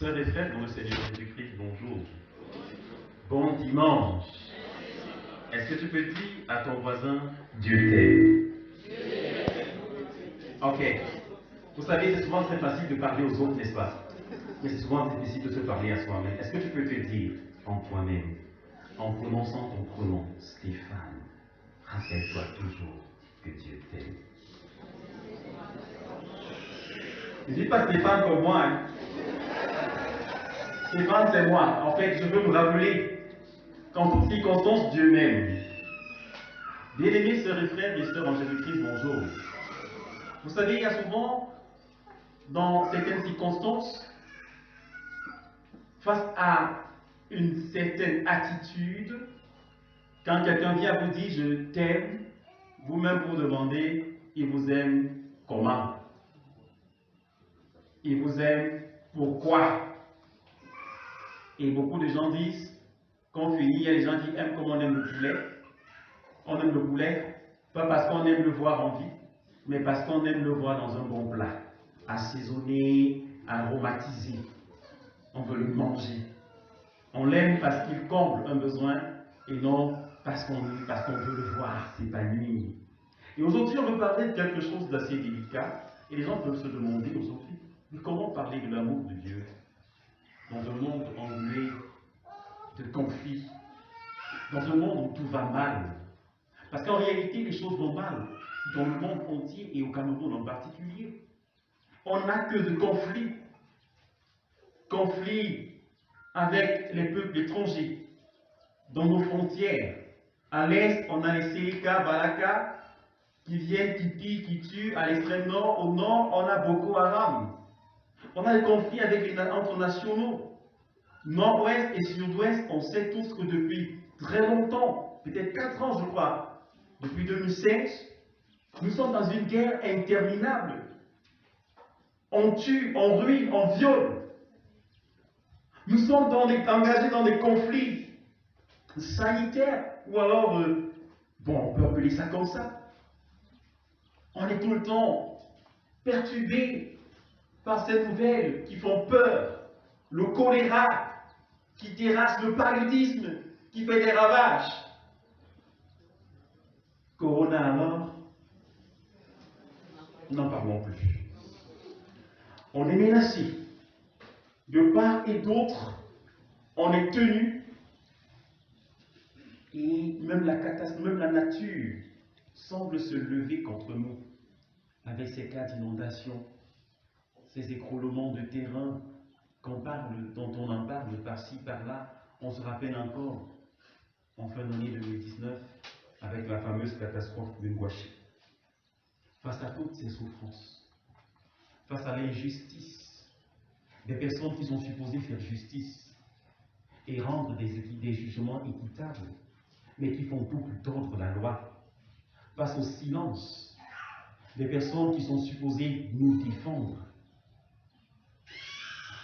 Sœurs et frères dans le Seigneur Jésus-Christ, bonjour. Bon dimanche. Est-ce que tu peux dire à ton voisin, Dieu t'aime? Ok. Vous savez, c'est souvent très facile de parler aux autres, n'est-ce pas? Mais c'est souvent difficile de se parler à soi-même. Est-ce que tu peux te dire en toi-même, en prononçant ton pronom, Stéphane, rappelle-toi toujours que Dieu t'aime. Ne dis pas Stéphane comme moi. Hein. Stéphane, c'est moi. En fait, je veux me rappeler qu'en toutes circonstances, Dieu m'aime. Bien-aimés sœurs et frères et sœurs en Jésus-Christ, bonjour. Vous savez, il y a souvent, dans certaines circonstances, face à une certaine attitude, quand quelqu'un vient vous dire « je t'aime », vous-même vous demandez « il vous aime comment ?» Il vous aime pourquoi? Et beaucoup de gens disent, quand on finit, il y a des gens qui aiment comme on aime le poulet. On aime le poulet, pas parce qu'on aime le voir en vie, mais parce qu'on aime le voir dans un bon plat, assaisonné, aromatisé. On veut le manger. On l'aime parce qu'il comble un besoin et non parce qu'on veut le voir s'épanouir. Et aujourd'hui, on veut parler de quelque chose d'assez délicat. Et les gens peuvent se demander aujourd'hui, mais comment parler de l'amour de Dieu dans un monde englué de conflits, dans un monde où tout va mal? Parce qu'en réalité, les choses vont mal dans le monde entier et au Cameroun en particulier. On n'a que de conflits. Conflits avec les peuples étrangers, dans nos frontières. À l'est, on a les Seleka, Balaka, qui viennent, qui pillent, qui tuent. À l'extrême nord, au nord, on a Boko Haram. On a des conflits avec les entre nationaux. Nord-ouest et sud-ouest, on sait tous que depuis très longtemps, peut-être 4 ans je crois, depuis 2005, nous sommes dans une guerre interminable. On tue, on ruine, on viole. Nous sommes engagés dans des conflits sanitaires, ou alors, bon, on peut appeler ça comme ça. On est tout le temps perturbé par ces nouvelles qui font peur. Le choléra qui terrasse, le paludisme qui fait des ravages. Corona alors, n'en parlons plus. On est menacé. De part et d'autre, on est tenu. Et même la catastrophe, même la nature semble se lever contre nous. Avec ces cas d'inondation, ces écroulements de terrain dont on en parle par-ci, par-là, on se rappelle encore en fin d'année 2019 avec la fameuse catastrophe de Ngouachi. Face à toutes ces souffrances, face à l'injustice, des personnes qui sont supposées faire justice et rendre des jugements équitables, mais qui font tout pour tordre la loi, face au silence, des personnes qui sont supposées nous défendre,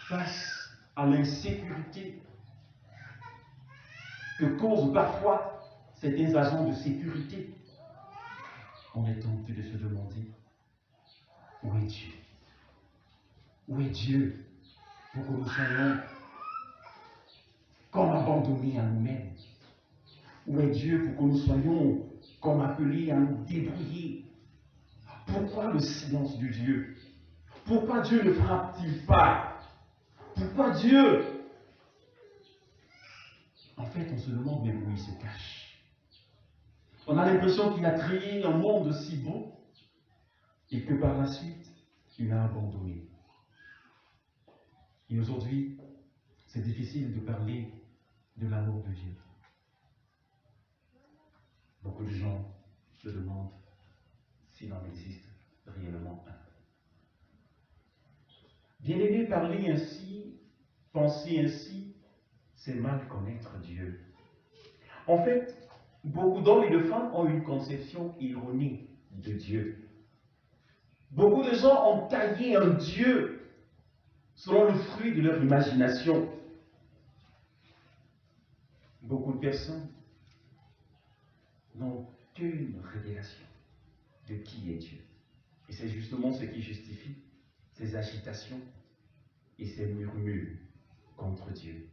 face à l'insécurité que causent parfois certains agents de sécurité, on est tenté de se demander, où est Dieu? Où est Dieu pour que nous soyons comme abandonnés à nous-mêmes? Où est Dieu pour que nous soyons comme appelés à nous débrouiller? Pourquoi le silence de Dieu? Pourquoi Dieu ne frappe-t-il pas? Pourquoi Dieu? En fait, on se demande même où il se cache. On a l'impression qu'il a créé un monde si beau et que par la suite, il a abandonné. Et aujourd'hui, c'est difficile de parler de l'amour de Dieu. Beaucoup de gens se demandent s'il en existe réellement un. Bien-aimé, parler ainsi, penser ainsi, c'est mal connaître Dieu. En fait, beaucoup d'hommes et de femmes ont une conception erronée de Dieu. Beaucoup de gens ont taillé un Dieu selon le fruit de leur imagination. Beaucoup de personnes n'ont qu'une révélation de qui est Dieu. Et c'est justement ce qui justifie ces agitations et ces murmures contre Dieu.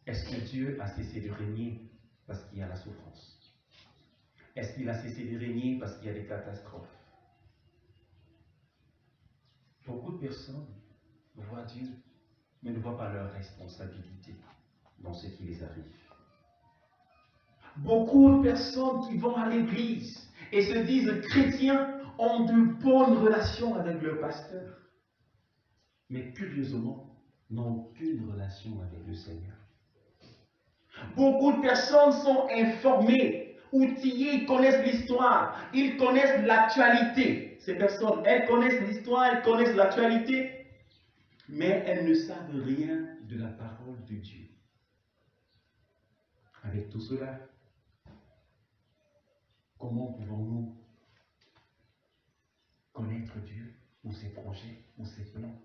Est-ce que Dieu a cessé de régner parce qu'il y a la souffrance? Est-ce qu'il a cessé de régner parce qu'il y a des catastrophes? Beaucoup de personnes voient Dieu, mais ne voient pas leur responsabilité dans ce qui les arrive. Beaucoup de personnes qui vont à l'église et se disent chrétiens ont de bonnes relations avec leur pasteur, mais curieusement n'ont aucune relation avec le Seigneur. Beaucoup de personnes sont informées, outillées, ils connaissent l'histoire, ils connaissent l'actualité. Ces personnes, elles connaissent l'histoire, elles connaissent l'actualité, mais elles ne savent rien de la parole de Dieu. Avec tout cela, comment pouvons-nous connaître Dieu ou ses projets ou ses plans?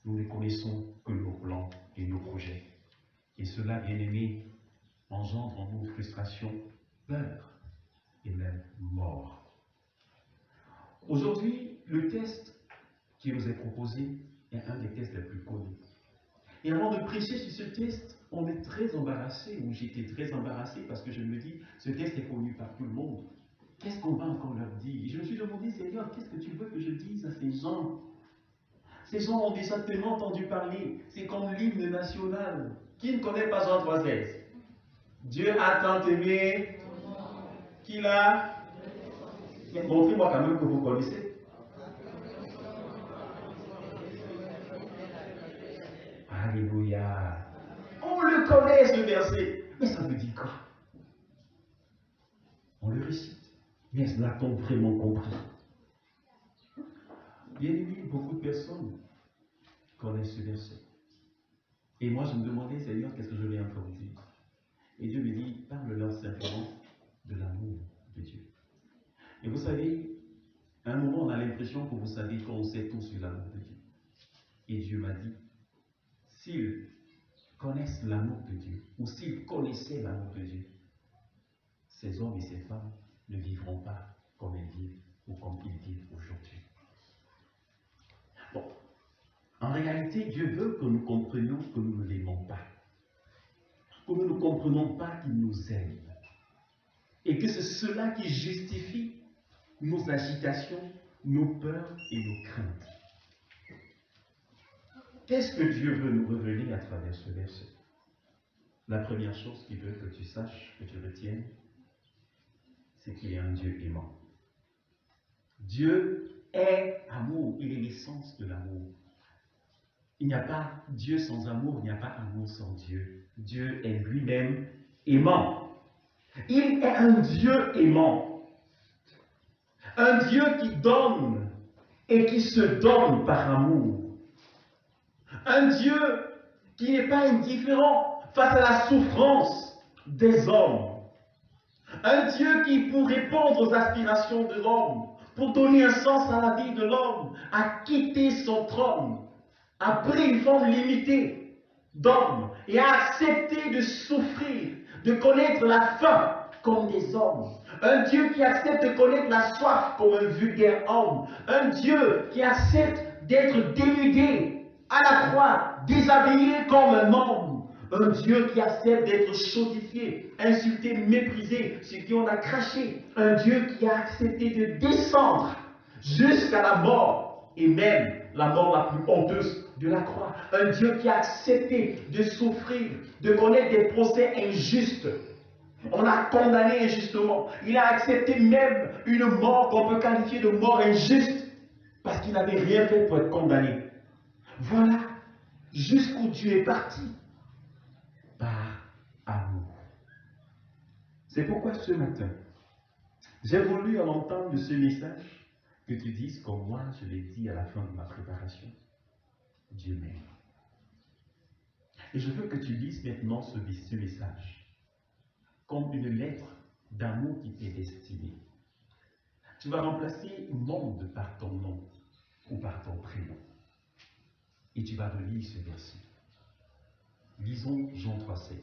Nous ne connaissons que nos plans et nos projets. Et cela, bien aimé, engendre en nous frustration, peur et même mort. Aujourd'hui, le test qui nous est proposé est un des tests les plus connus. Et avant de prêcher sur ce test, on est très embarrassé, ou j'étais très embarrassé parce que je me dis, ce test est connu par tout le monde. Qu'est-ce qu'on va encore leur dire? Et je me suis demandé, Seigneur, qu'est-ce que tu veux que je dise à ces gens? Ces gens ont déjà tellement entendu parler. C'est comme l'hymne national. Qui ne connaît pas Jean 3,16? Dieu a tant aimé qu'il a... Mais montrez-moi quand même que vous connaissez. Alléluia. On le connaît ce verset. Mais ça veut dire quoi? On le récite. Mais l'a-t-on vraiment compris? Bien aimé, beaucoup de personnes connaissent ce verset. Et moi, je me demandais, Seigneur, qu'est-ce que je vais encore dire? Et Dieu me dit, parle-leur simplement de l'amour de Dieu. Et vous savez, à un moment, on a l'impression que vous savez qu'on sait tout sur l'amour de Dieu. Et Dieu m'a dit, s'ils connaissent l'amour de Dieu, ou s'ils connaissaient l'amour de Dieu, ces hommes et ces femmes ne vivront pas comme ils vivent ou comme ils vivent aujourd'hui. Bon, en réalité, Dieu veut que nous comprenions que nous ne l'aimons pas. Que nous ne comprenons pas qu'il nous aime. Et que c'est cela qui justifie nos agitations, nos peurs et nos craintes. Qu'est-ce que Dieu veut nous révéler à travers ce verset? La première chose qu'il veut que tu saches, que tu retiennes, c'est qu'il est un Dieu aimant. Dieu est amour, il est l'essence de l'amour. Il n'y a pas Dieu sans amour, il n'y a pas amour sans Dieu. Dieu est lui-même aimant. Il est un Dieu aimant. Un Dieu qui donne et qui se donne par amour. Un Dieu qui n'est pas indifférent face à la souffrance des hommes. Un Dieu qui, pour répondre aux aspirations de l'homme, pour donner un sens à la vie de l'homme, a quitté son trône, a pris une forme limitée d'homme et a accepté de souffrir, de connaître la faim comme des hommes. Un Dieu qui accepte de connaître la soif comme un vulgaire homme. Un Dieu qui accepte d'être dénudé à la croix, déshabillé comme un homme. Un Dieu qui accepte d'être chaudifié, insulté, méprisé, sur qui on a craché. Un Dieu qui a accepté de descendre jusqu'à la mort, et même la mort la plus honteuse de la croix. Un Dieu qui a accepté de souffrir, de connaître des procès injustes. On l'a condamné injustement. Il a accepté même une mort qu'on peut qualifier de mort injuste, parce qu'il n'avait rien fait pour être condamné. Voilà jusqu'où Dieu est parti. Par amour. C'est pourquoi ce matin, j'ai voulu à l'entendre de ce message que tu dises comme moi je l'ai dit à la fin de ma préparation. Dieu m'aime. Et je veux que tu lises maintenant ce message comme une lettre d'amour qui t'est destinée. Tu vas remplacer monde par ton nom ou par ton prénom. Et tu vas relire ce verset. Lisons Jean 3,16.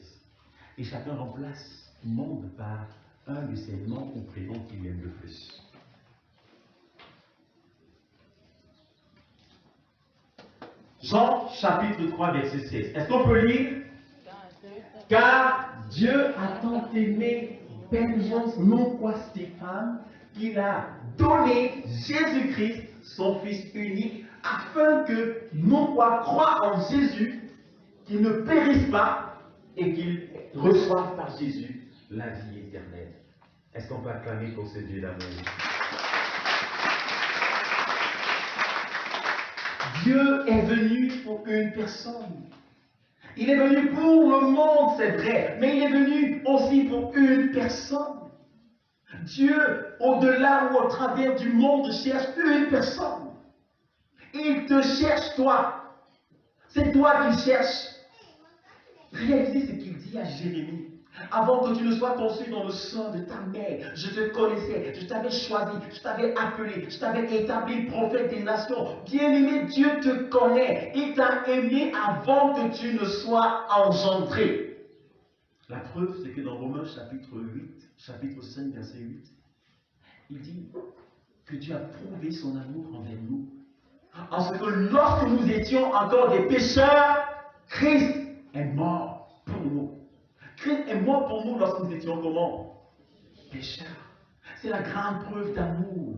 Et chacun remplace monde par un de ses noms ou prénoms qu'il aime le plus. Jean chapitre 3 verset 16. Est-ce qu'on peut lire? Car Dieu a tant aimé Ben Jones, non quoi Stéphane, qu'il a donné Jésus-Christ, son Fils unique, afin que, non quoi croire en Jésus, qu'il ne périsse pas et qu'il reçoive par Jésus la vie éternelle. Est-ce qu'on peut acclamer pour ce Dieu d'amour? Dieu est venu pour une personne. Il est venu pour le monde, c'est vrai, mais il est venu aussi pour une personne. Dieu, au-delà ou au travers du monde, cherche une personne. Il te cherche, toi. C'est toi qu'il cherche. Réalisez ce qu'il dit à Jérémie. Avant que tu ne sois conçu dans le sein de ta mère, je te connaissais, je t'avais choisi, je t'avais appelé, je t'avais établi prophète des nations. Bien-aimé, Dieu te connaît. Il t'a aimé avant que tu ne sois engendré. La preuve, c'est que dans Romains chapitre 5, verset 8, il dit que Dieu a prouvé son amour envers nous. En ce que lorsque nous étions encore des pécheurs, Christ est mort pour nous. Christ est mort pour nous lorsque nous étions comment? Pécheurs. C'est la grande preuve d'amour.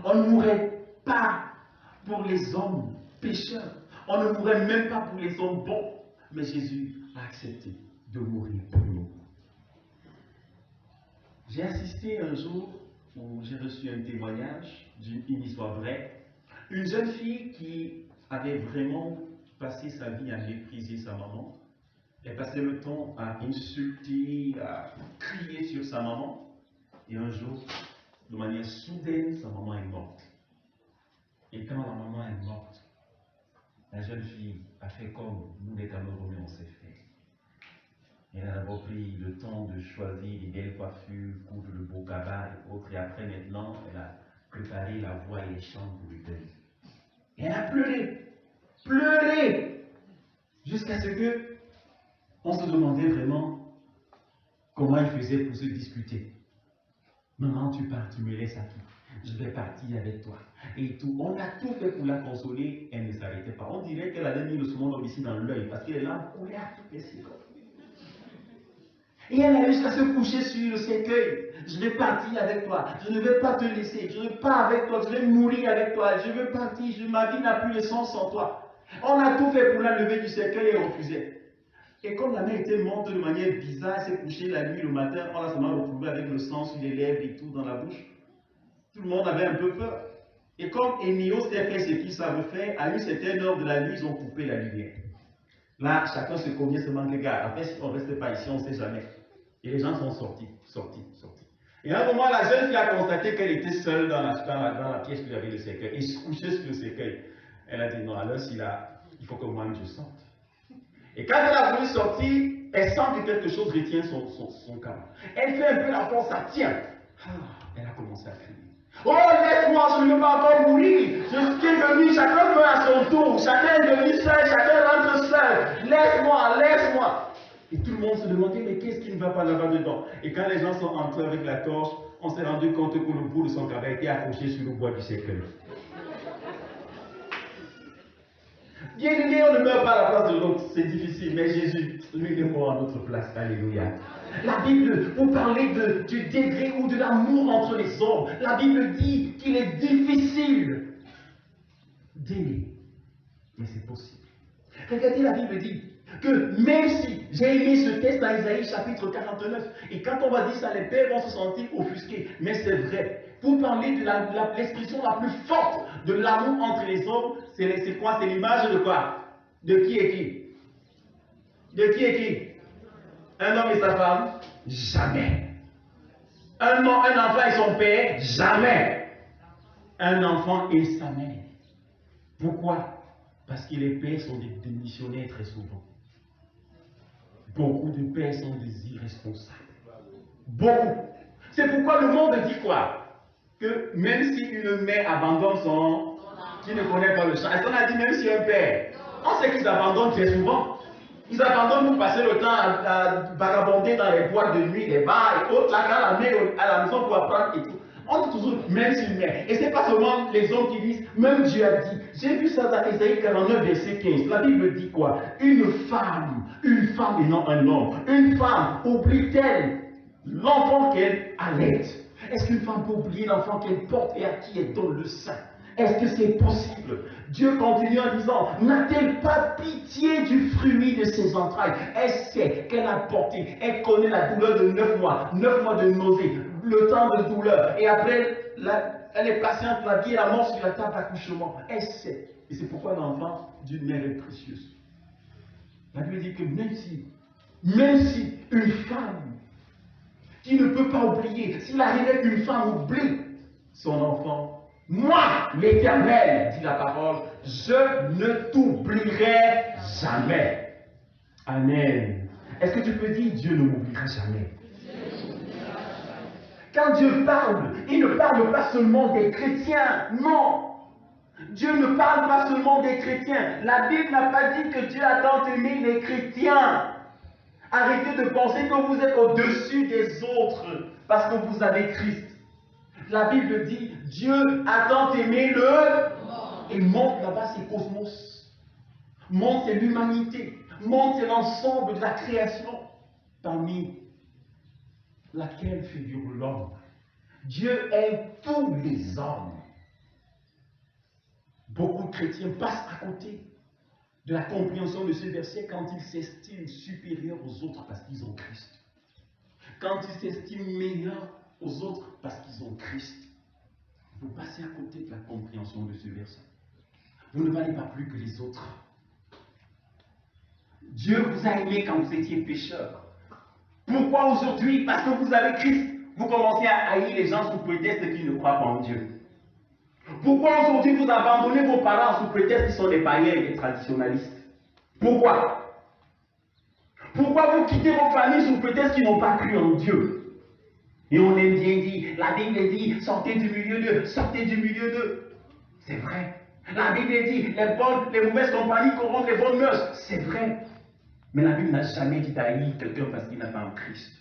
On ne mourrait pas pour les hommes pécheurs. On ne mourrait même pas pour les hommes bons. Mais Jésus a accepté de mourir pour nous. J'ai assisté un jour où j'ai reçu un témoignage d'une histoire vraie. Une jeune fille qui avait vraiment passé sa vie à mépriser sa maman. Elle passait le temps à insulter, à crier sur sa maman. Et un jour, de manière soudaine, sa maman est morte. Et quand la maman est morte, la jeune fille a fait comme nous les Camerounais on s'est fait. Elle a d'abord pris le temps de choisir les belles coiffures, coudre le beau cabas et autres. Et après maintenant, elle a préparé la voix et les chants pour le deuil. Et elle a pleuré, jusqu'à ce que on se demandait vraiment comment elle faisait pour se disputer. Maman, tu pars, tu me laisses à qui? Je vais partir avec toi. Et tout. On a tout fait pour la consoler, elle ne s'arrêtait pas. On dirait qu'elle avait mis le saumon ici dans l'œil parce que les larmes coulaient à toutes les secondes. Et elle a jusqu'à se coucher sur le cercueil. Je vais partir avec toi. Je ne vais pas te laisser. Je ne vais pas avec toi. Je vais mourir avec toi. Je veux partir. Ma vie n'a plus de sens sans toi. On a tout fait pour la lever du cercueil et elle refusait. Et comme la mère était morte de manière bizarre, elle s'est couchée la nuit, le matin, on l'a seulement retrouvée avec le sang sur les lèvres et tout dans la bouche. Tout le monde avait un peu peur. Et comme Enio s'est fait ce qu'ils savent faire, à une certaine heure de la nuit, ils ont coupé la lumière. Là, chacun se cognait seulement les gars. Après, si on ne reste pas ici, on ne sait jamais. Et les gens sont sortis. Et à un moment, la jeune fille a constaté qu'elle était seule dans la pièce où il y avait le cercueil. Et se couchait sur le cercueil. Elle a dit non, alors il faut que moi-même je sorte. Et quand elle a voulu sortir, elle sent que quelque chose retient son corps. Elle fait un peu la force, ça tient. Elle a commencé à crier. Oh, laisse-moi, je ne veux pas encore mourir. Je suis venu, chacun meurt à son tour. Chacun est venu seul, chacun rentre seul. Laisse-moi. Et tout le monde se demandait, mais qu'est-ce qui ne va pas là-bas dedans? Et quand les gens sont entrés avec la torche, on s'est rendu compte que le bout de son cabas était accroché sur le bois du cercueil. Bien aimé, on ne meurt pas à la place de l'autre, c'est difficile, mais Jésus, lui, il est mort à notre place. Alléluia. La Bible, vous parlez du degré ou de l'amour entre les hommes. La Bible dit qu'il est difficile d'aimer, mais c'est possible. Regardez, la Bible dit que même si, j'ai aimé ce texte dans Isaïe chapitre 49, et quand on va dire ça, les pères vont se sentir offusqués, mais c'est vrai. Vous parlez de l'expression la plus forte de l'amour entre les hommes, c'est quoi? C'est l'image de quoi? De qui est qui? De qui est qui? Un homme et sa femme? Jamais. Un enfant et son père? Jamais. Un enfant et sa mère. Pourquoi? Parce que les pères sont des démissionnaires très souvent. Beaucoup de pères sont des irresponsables. Beaucoup. C'est pourquoi le monde dit quoi? Que même si une mère abandonne son qui ne connaît pas le chant, est-ce qu'on a dit même si un père? On sait qu'ils abandonnent très souvent. Ils abandonnent pour passer le temps à vagabonder dans les boîtes de nuit, les bars et autres, là, quand la mère à la maison pour apprendre et tout. On dit toujours, même s'il met. Et ce n'est pas seulement les hommes qui disent, même Dieu a dit. J'ai vu ça dans Ésaïe 49, verset 15. La Bible dit quoi? Une femme et non un homme. Une femme oublie-t-elle l'enfant qu'elle allait? Est-ce qu'une femme peut oublier l'enfant qu'elle porte et à qui elle donne le sein? Est-ce que c'est possible? Dieu continue en disant, n'a-t-elle pas pitié du fruit de ses entrailles? Elle sait qu'elle a porté, elle connaît la douleur de 9 mois de nausée, le temps de douleur, et après, elle est patiente, la vie et la mort sur la table d'accouchement. Elle sait. Et c'est pourquoi l'enfant d'une mère est précieuse. La Bible dit que même si une femme qui ne peut pas oublier, s'il arrivait qu'une femme oublie son enfant, moi, l'Éternel, dit la parole, je ne t'oublierai jamais. Amen. Est-ce que tu peux dire, Dieu ne m'oubliera jamais? Quand Dieu parle, il ne parle pas seulement des chrétiens, non. Dieu ne parle pas seulement des chrétiens. La Bible n'a pas dit que Dieu a tant aimé les chrétiens. Arrêtez de penser que vous êtes au-dessus des autres parce que vous avez Christ. La Bible dit, Dieu a tant aimé le monde. Et monde là-bas, c'est cosmos. Monde, c'est l'humanité. Monde, c'est l'ensemble de la création, parmi laquelle figure l'homme. Dieu aime tous les hommes. Beaucoup de chrétiens passent à côté de la compréhension de ce verset quand ils s'estiment supérieurs aux autres parce qu'ils ont Christ. Quand ils s'estiment meilleurs aux autres parce qu'ils ont Christ. Vous passez à côté de la compréhension de ce verset. Vous ne valez pas plus que les autres. Dieu vous a aimé quand vous étiez pécheurs. Pourquoi aujourd'hui? Parce que vous avez Christ. Vous commencez à haïr les gens sous prétexte qu'ils ne croient pas en Dieu. Pourquoi aujourd'hui vous abandonnez vos parents sous prétexte qu'ils sont des païens et des traditionalistes? Pourquoi? Pourquoi vous quittez vos familles sous prétexte qu'ils n'ont pas cru en Dieu? Et on aime bien dire, la Bible dit, sortez du milieu d'eux, sortez du milieu d'eux. C'est vrai. La Bible dit, les mauvaises compagnies corrompent les bonnes mœurs. C'est vrai. Mais la Bible n'a jamais dit d'haïr quelqu'un parce qu'il n'a pas en Christ.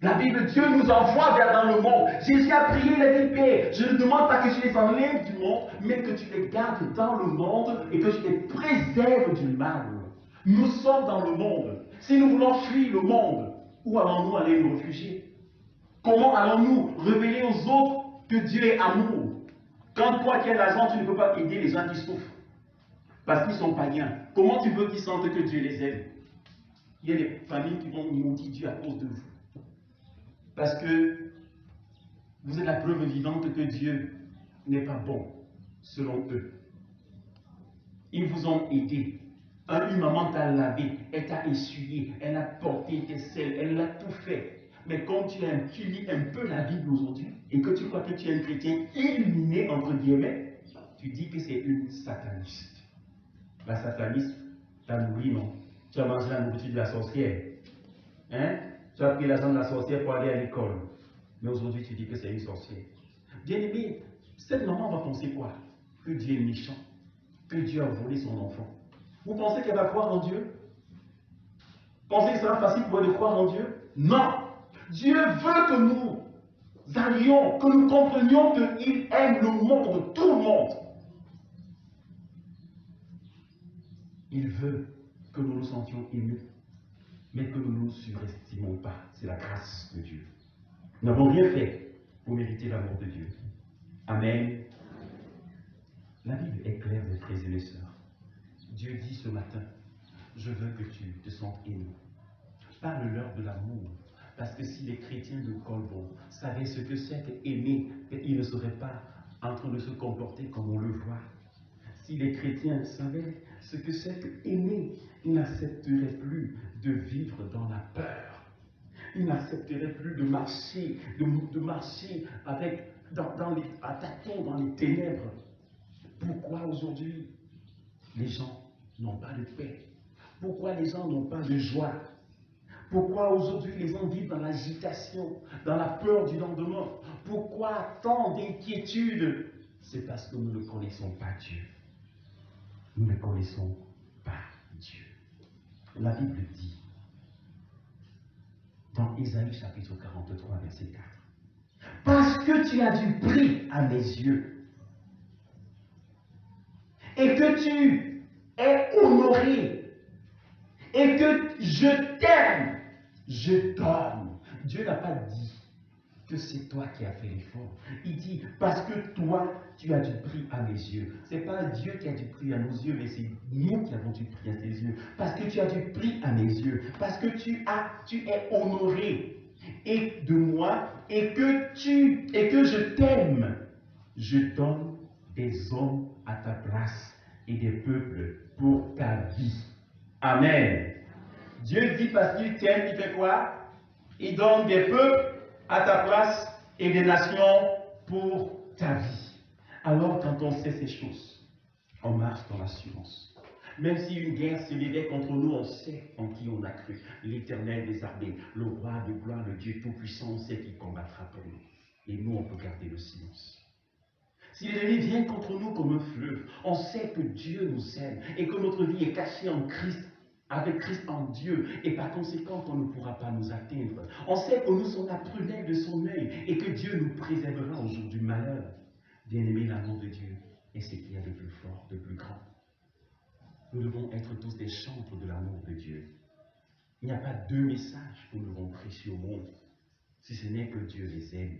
La Bible, Dieu nous envoie vers dans le monde. Jésus a prié les dit, Père, je ne demande pas que tu les enlèves du monde, mais que tu les gardes dans le monde et que tu les préserves du mal. Nous sommes dans le monde. Si nous voulons fuir le monde, où allons-nous aller nous réfugier? Comment allons-nous révéler aux autres que Dieu est amour? Quand toi qui as l'argent, tu ne peux pas aider les gens qui souffrent parce qu'ils sont païens. Comment tu veux qu'ils sentent que Dieu les aide? Il y a des familles qui vont maudire Dieu à cause de vous. Parce que vous êtes la preuve vivante que Dieu n'est pas bon, selon eux. Ils vous ont aidé. Une maman t'a lavé, elle t'a essuyé, elle a porté tes selles, elle a tout fait. Mais comme tu lis un peu la Bible aujourd'hui, et que tu crois que tu es un chrétien illuminé, entre guillemets, tu dis que c'est une sataniste. La sataniste t'a nourri, non? Tu as mangé la nourriture de la sorcière. Hein? Tu as pris l'argent de la sorcière pour aller à l'école. Mais aujourd'hui, tu dis que c'est une sorcière. Bien-aimé, cette maman va penser quoi? Que Dieu est méchant. Que Dieu a volé son enfant. Vous pensez qu'elle va croire en Dieu? Pensez que ce sera facile pour elle de croire en Dieu? Non! Dieu veut que nous allions, que nous comprenions qu'il aime le monde, tout le monde. Il veut que nous nous sentions émus, mais que nous ne nous surestimons pas. C'est la grâce de Dieu. Nous n'avons rien fait pour mériter l'amour de Dieu. Amen. La Bible est claire, mes frères et mes sœurs. Dieu dit ce matin, je veux que tu te sentes aimé. Parle-leur de l'amour. Parce que si les chrétiens de Colbon savaient ce que c'est qu'aimer, ils ne seraient pas en train de se comporter comme on le voit. Si les chrétiens savaient ce que c'est qu'aimer, ils n'accepteraient plus de vivre dans la peur. Ils n'accepteraient plus de marcher, de marcher avec, à tâtons dans les ténèbres. Pourquoi aujourd'hui les gens n'ont pas de paix? Pourquoi les gens n'ont pas de joie? Pourquoi aujourd'hui les gens vivent dans l'agitation, dans la peur du lendemain? Pourquoi tant d'inquiétude? C'est parce que nous ne connaissons pas Dieu. Nous ne connaissons pas Dieu. La Bible dit, Dans Ésaïe chapitre 43, verset 4. Parce que tu as du prix à mes yeux et que tu es honoré et que je t'aime, je donne. Dieu n'a pas dit que c'est toi qui as fait l'effort. Il dit, parce que toi, tu as du prix à mes yeux. Ce n'est pas Dieu qui a du prix à nos yeux, mais c'est nous qui avons du prix à ses yeux. Parce que tu as du prix à mes yeux. Parce que tu es honoré et de moi et que je t'aime. Je donne des hommes à ta place et des peuples pour ta vie. Amen. Dieu dit parce qu'il t'aime, il fait quoi? Il donne des peuples à ta place et des nations pour ta vie. Alors quand on sait ces choses, on marche dans l'assurance. Même si une guerre se levait contre nous, on sait en qui on a cru. L'Éternel des armées, le roi de gloire, le Dieu tout-puissant, on sait qu'il combattra pour nous. Et nous, on peut garder le silence. Si l'ennemi vient contre nous comme un fleuve, on sait que Dieu nous aime et que notre vie est cachée en Christ, avec Christ en Dieu, et par conséquent qu'on ne pourra pas nous atteindre. On sait que nous sommes la prunelle de son œil et que Dieu nous préservera au jour du malheur. Bien-aimé, l'amour de Dieu est ce qu'il y a de plus fort, de plus grand. Nous devons être tous des chantres de l'amour de Dieu. Il n'y a pas deux messages que nous devons prêcher au monde, si ce n'est que Dieu les aime.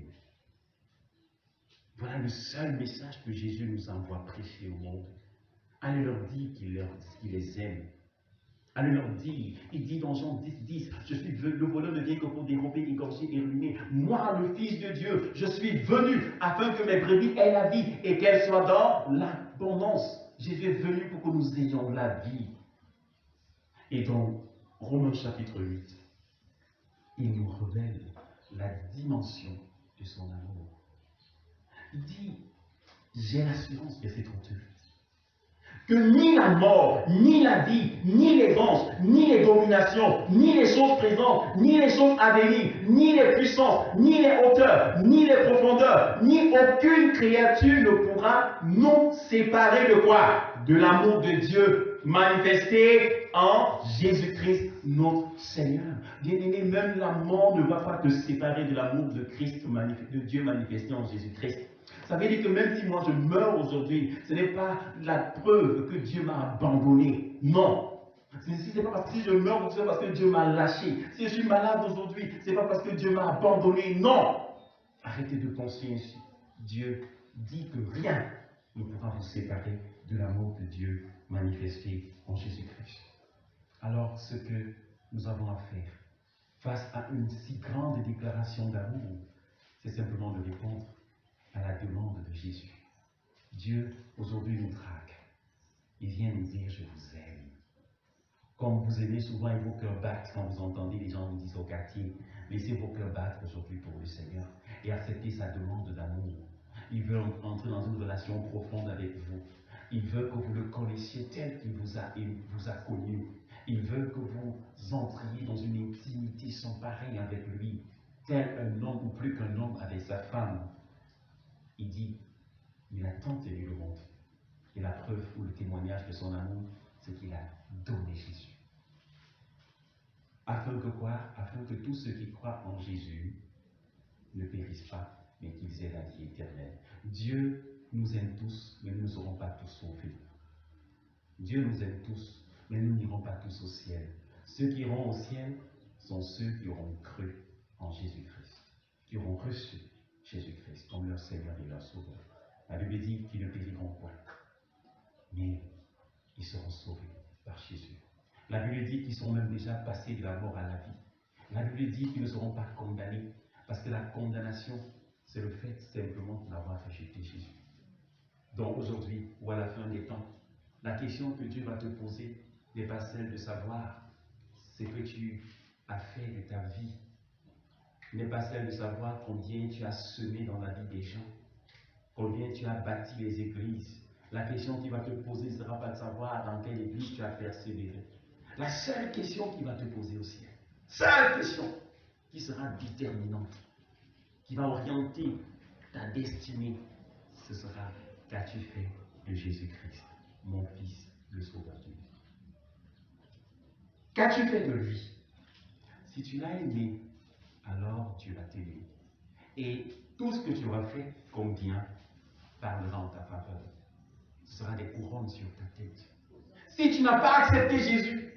Voilà le seul message que Jésus nous envoie prêcher au monde. Allez leur dire qu'il les aime. Allez leur dire, il dit dans Jean 10, je suis venu, le voleur ne vient que pour dérober, égorger et ruiner. Moi, le Fils de Dieu, je suis venu afin que mes brebis aient la vie et qu'elles soient dans l'abondance. Jésus est venu pour que nous ayons la vie. Et dans Romains chapitre 8, il nous révèle la dimension de son amour. Il dit, j'ai l'assurance, verset 38, que ni la mort, ni la vie, ni les anges, ni les dominations, ni les choses présentes, ni les choses à venir, ni les puissances, ni les hauteurs, ni les profondeurs, ni aucune créature ne pourra nous séparer de quoi? De l'amour de Dieu manifesté en Jésus-Christ, notre Seigneur. Bien-aimé, même la mort ne va pas te séparer de l'amour de Christ, de Dieu manifesté en Jésus-Christ. Ça veut dire que même si moi je meurs aujourd'hui, ce n'est pas la preuve que Dieu m'a abandonné. Non. Ce n'est pas parce que si je meurs aujourd'hui, c'est parce que Dieu m'a lâché. Si je suis malade aujourd'hui, ce n'est pas parce que Dieu m'a abandonné. Non. Arrêtez de penser ainsi. Dieu dit que rien ne pourra vous séparer de l'amour de Dieu manifesté en Jésus-Christ. Alors, ce que nous avons à faire face à une si grande déclaration d'amour, c'est simplement de répondre à la demande de Jésus. Dieu, aujourd'hui, nous drague. Il vient nous dire, je vous aime. Comme vous aimez souvent et vos cœurs battent quand vous entendez les gens vous dire au quartier, laissez vos cœurs battre aujourd'hui pour le Seigneur et acceptez sa demande d'amour. Il veut entrer dans une relation profonde avec vous. Il veut que vous le connaissiez tel qu'il vous a connu. Il veut que vous entriez dans une intimité sans pareil avec lui, tel un homme ou plus qu'un homme avec sa femme. Il dit, il a tant aimé le monde. Et la preuve ou le témoignage de son amour, c'est qu'il a donné Jésus. Afin que quoi? Afin que tous ceux qui croient en Jésus ne périssent pas, mais qu'ils aient la vie éternelle. Dieu nous aime tous, mais nous ne serons pas tous sauvés. Dieu nous aime tous, mais nous n'irons pas tous au ciel. Ceux qui iront au ciel sont ceux qui auront cru en Jésus-Christ, qui auront reçu Jésus-Christ comme leur Seigneur et leur Sauveur. La Bible dit qu'ils ne périront point, mais ils seront sauvés par Jésus. La Bible dit qu'ils sont même déjà passés de la mort à la vie. La Bible dit qu'ils ne seront pas condamnés, parce que la condamnation, c'est le fait simplement d'avoir rejeté Jésus. Donc aujourd'hui, ou à la fin des temps, la question que Dieu va te poser n'est pas celle de savoir ce que tu as fait de ta vie, n'est pas celle de savoir combien tu as semé dans la vie des gens, combien tu as bâti les églises. La question qui va te poser ne sera pas de savoir dans quelle église tu as persévéré. La seule question qui va te poser au ciel, seule question qui sera déterminante, qui va orienter ta destinée, ce sera: qu'as-tu fait de Jésus-Christ, mon Fils, le Sauveur du monde? Qu'as-tu fait de lui? Si tu l'as aimé, alors Dieu va t'aimer. Et tout ce que tu auras fait comme bien parlera en ta faveur. Ce sera des couronnes sur ta tête. Si tu n'as pas accepté Jésus,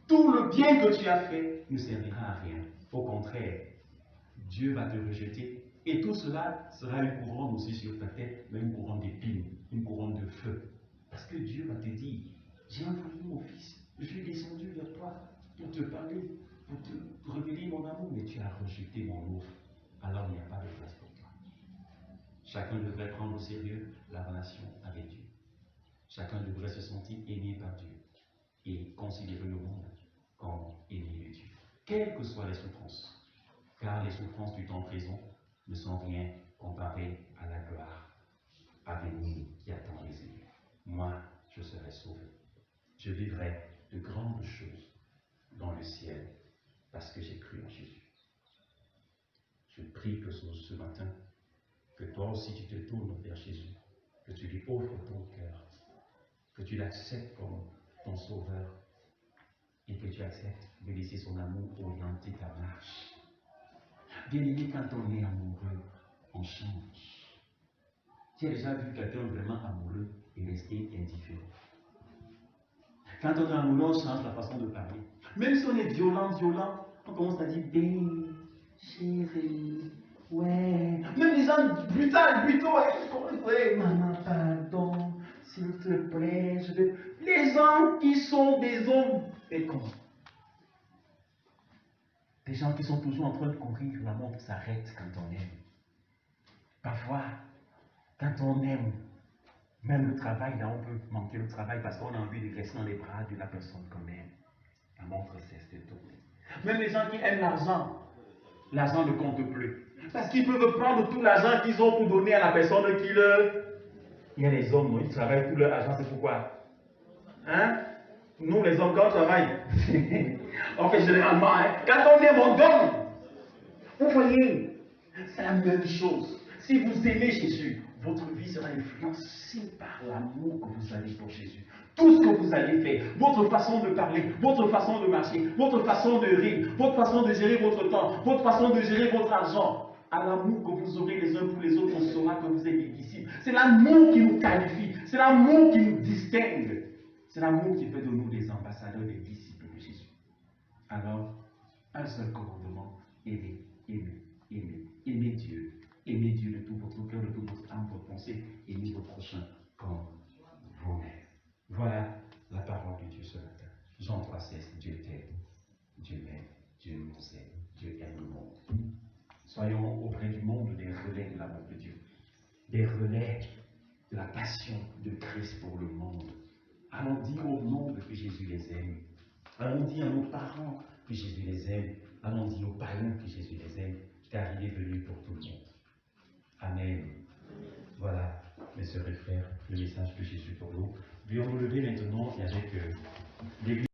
tout le bien que tu as fait ne servira à rien. Au contraire, Dieu va te rejeter et tout cela sera une couronne aussi sur ta tête, mais une couronne d'épines, une couronne de feu. Parce que Dieu va te dire, j'ai envoyé mon fils, je suis descendu vers toi pour te parler, pour te révéler mon amour, mais tu as rejeté mon offre. Alors il n'y a pas de place pour toi. Chacun devrait prendre au sérieux la relation avec Dieu. Chacun devrait se sentir aimé par Dieu et considérer le monde comme aimé de Dieu, quelles que soient les souffrances, car les souffrances du temps présent ne sont rien comparées à la gloire à venir qui attend les élus. Moi, je serai sauvé. Je vivrai de grandes choses dans le ciel parce que j'ai cru en Jésus. Je prie que ce matin, que toi aussi tu te tournes vers Jésus, que tu lui offres ton cœur, que tu l'acceptes comme ton sauveur et que tu acceptes de laisser son amour orienter ta marche. Bien aimé, quand on est amoureux, on change. Tu as déjà vu quelqu'un vraiment amoureux et rester indifférent? Quand on est amoureux, on change la façon de parler. Même si on est violent, on commence à dire baby, chérie, ouais. Même les gens brutaux, ouais, maman, pardon, s'il te plaît, je vais. Les gens qui sont des hommes féconds. Des gens qui sont toujours en train de courir, l'amour s'arrête quand on aime. Parfois, quand on aime, même le travail, là, on peut manquer le travail parce qu'on a envie de rester dans les bras de la personne qu'on aime. La montre cesse de tourner. Même les gens qui aiment l'argent ne compte plus. Parce qu'ils peuvent prendre tout l'argent qu'ils ont pour donner à la personne qui le... Il y a les hommes, ils travaillent tout leur argent, c'est pourquoi? Hein? Nous, les hommes, quand on travaille, on fait généralement, hein? Quand on aime, on donne. Vous voyez, c'est la même chose. Si vous aimez Jésus, votre vie sera influencée par l'amour que vous avez pour Jésus. Tout ce que vous allez faire, votre façon de parler, votre façon de marcher, votre façon de rire, votre façon de gérer votre temps, votre façon de gérer votre argent, à l'amour que vous aurez les uns pour les autres, on saura que vous êtes des disciples. C'est l'amour qui nous qualifie, c'est l'amour qui nous distingue, c'est l'amour qui fait de nous des ambassadeurs, des disciples de Jésus. Alors, un seul commandement, aimer, aimer, aimer, aimer Dieu. Aimez Dieu de tout votre cœur, de toute votre âme, votre pensée. Aimez votre prochain comme vous-même. Voilà la parole de Dieu ce matin. Jean 3,16. Dieu t'aime, Dieu m'aime, Dieu nous aime, Dieu aime le monde. Soyons auprès du monde des relais de l'amour de Dieu, des relais de la passion de Christ pour le monde. Allons dire au monde que Jésus les aime. Allons dire à nos parents que Jésus les aime. Allons dire aux païens que Jésus les aime, car il est venu pour tout le monde. Amen. Voilà, mes sœurs et frères, le message de Jésus pour nous. Veuillons nous lever maintenant et avec l'église.